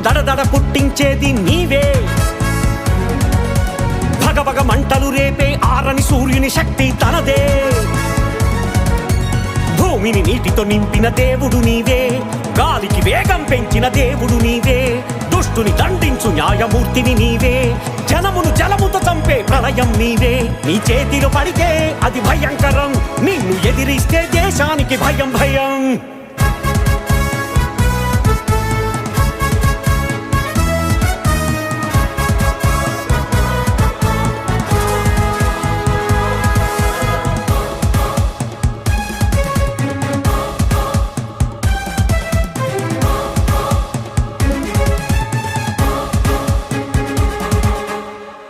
దడదడ పుట్టించేది నీవే. భగభగ మంటలు రేపే ఆరని సూర్యుని శక్తి తనదే. భూమిని నీటితో నింపిన దేవుడు నీవే, గాలికి వేగం పెంచిన దేవుడు నీవే. దుష్టుని దండించు న్యాయమూర్తివి నీవే, జనమును జలముతో చంపే ప్రళయం నీవే. నీ చేతిలో పడితే అది భయంకరం, నిన్ను ఎదిరిస్తే దేశానికి భయం భయం.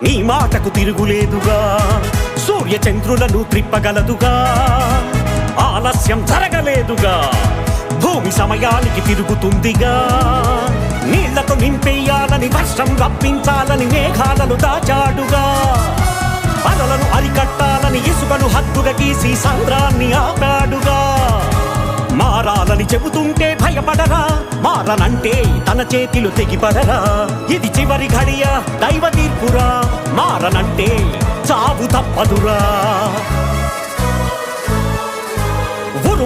నీ మాటకు తిరుగులేదుగా, సూర్య చంద్రులను త్రిప్పగలదుగా. ఆలస్యం జరగలేదుగా, భూమి సమయానికి తిరుగుతుందిగా. నీళ్లతో నింపేయాలని వర్షం రప్పించాలని మేఘాలను దాచాడుగా. అలలను అరికట్టాలని ఇసుకను హద్దుగా గీసి సంద్రాన్ని ఆపాడుగా. మారాలని చెబుతుంటే భయపడరా, మారనంటే తన చేతిలో తెగిపడరా. ఇది చివరి ఘడియ దైవ తీర్పురా, మారనంటే చావు తప్పదురా.